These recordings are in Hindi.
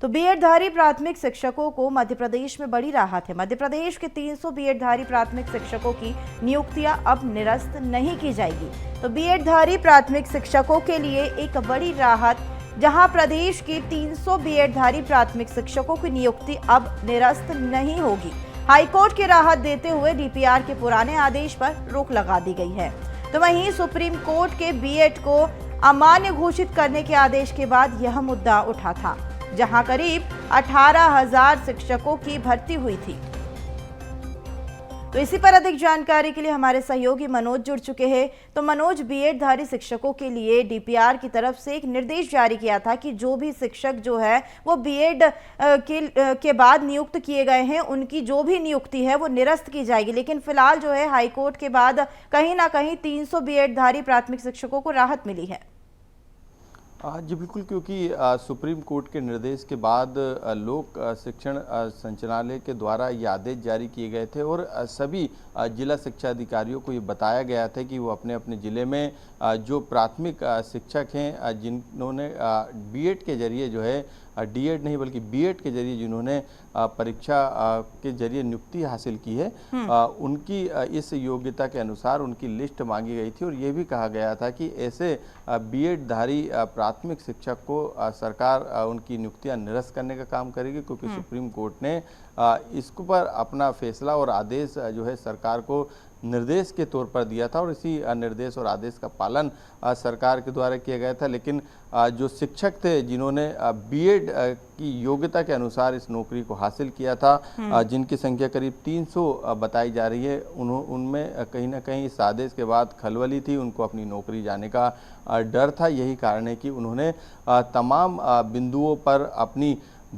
तो बीएडधारी प्राथमिक शिक्षकों को मध्य प्रदेश में बड़ी राहत है। मध्य प्रदेश के 300 बीएडधारी प्राथमिक शिक्षकों की नियुक्तियां अब निरस्त नहीं की जाएगी। तो बीएडधारी प्राथमिक शिक्षकों के लिए एक बड़ी राहत, जहां प्रदेश के 300 बीएडधारी प्राथमिक शिक्षकों की नियुक्ति अब निरस्त नहीं होगी। हाईकोर्ट की राहत देते हुए डीपीआर के पुराने आदेश पर रोक लगा दी गई है। तो वहीं सुप्रीम कोर्ट के बीएड को अमान्य घोषित करने के आदेश के बाद यह मुद्दा उठा था, जहां करीब 18,000 शिक्षकों की भर्ती हुई थी। तो इसी पर अधिक जानकारी के लिए हमारे सहयोगी मनोज जुड़ चुके हैं। तो मनोज, बीएडधारी शिक्षकों के लिए डीपीआर की तरफ से एक निर्देश जारी किया था कि जो भी शिक्षक जो है वो बीएड के बाद नियुक्त किए गए हैं, उनकी जो भी नियुक्ति है वो निरस्त की जाएगी। लेकिन फिलहाल जो है हाईकोर्ट के बाद कहीं ना कहीं 300 बीएडधारी प्राथमिक शिक्षकों को राहत मिली है। जी बिल्कुल, क्योंकि सुप्रीम कोर्ट के निर्देश के बाद लोक शिक्षण संचालनालय के द्वारा ये आदेश जारी किए गए थे और सभी जिला शिक्षा अधिकारियों को ये बताया गया था कि वो अपने अपने ज़िले में जो प्राथमिक शिक्षक हैं, जिन्होंने बीएड के जरिए जो है डीएड नहीं बल्कि बीएड के जरिए जिन्होंने परीक्षा के जरिए नियुक्ति हासिल की है, उनकी इस योग्यता के अनुसार उनकी लिस्ट मांगी गई थी। और ये भी कहा गया था कि ऐसे बीएडधारी प्राथमिक शिक्षक को सरकार उनकी नियुक्तियां निरस्त करने का काम करेगी, क्योंकि सुप्रीम कोर्ट ने इसके पर अपना फैसला और आदेश जो है सरकार को निर्देश के तौर पर दिया था और इसी निर्देश और आदेश का पालन सरकार के द्वारा किया गया था। लेकिन जो शिक्षक थे जिन्होंने बीएड की योग्यता के अनुसार इस नौकरी को हासिल किया था, जिनकी संख्या करीब 300 बताई जा रही है, उनमें कहीं ना कहीं इस आदेश के बाद खलबली थी, उनको अपनी नौकरी जाने का डर था। यही कारण है कि उन्होंने तमाम बिंदुओं पर अपनी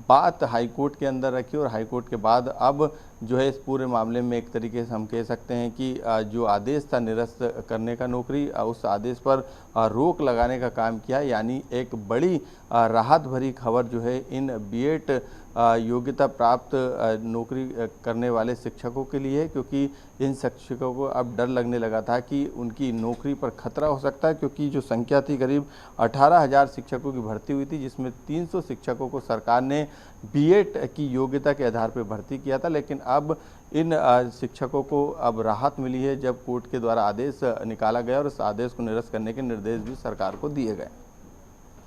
बात हाईकोर्ट के अंदर रखी और हाईकोर्ट के बाद अब जो है इस पूरे मामले में एक तरीके से हम कह सकते हैं कि जो आदेश था निरस्त करने का नौकरी, उस आदेश पर रोक लगाने का काम किया। यानी एक बड़ी राहत भरी खबर जो है इन बीएड योग्यता प्राप्त नौकरी करने वाले शिक्षकों के लिए है, क्योंकि इन शिक्षकों को अब डर लगने लगा था कि उनकी नौकरी पर खतरा हो सकता है, क्योंकि जो संख्या थी करीब 18,000 शिक्षकों की भर्ती हुई थी, जिसमें 300 शिक्षकों को सरकार ने बीएड की योग्यता के आधार पर भर्ती किया था। लेकिन अब इन शिक्षकों को अब राहत मिली है जब कोर्ट के द्वारा आदेश निकाला गया और इस आदेश को निरस्त करने के निर्देश भी सरकार को दिए गए।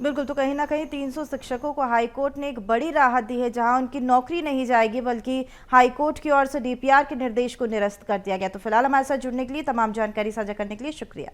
बिल्कुल, तो कहीं ना कहीं 300 शिक्षकों को हाईकोर्ट ने एक बड़ी राहत दी है, जहां उनकी नौकरी नहीं जाएगी बल्कि हाईकोर्ट की ओर से डीपीआर के निर्देश को निरस्त कर दिया गया। तो फिलहाल हमारे साथ जुड़ने के लिए, तमाम जानकारी साझा करने के लिए शुक्रिया।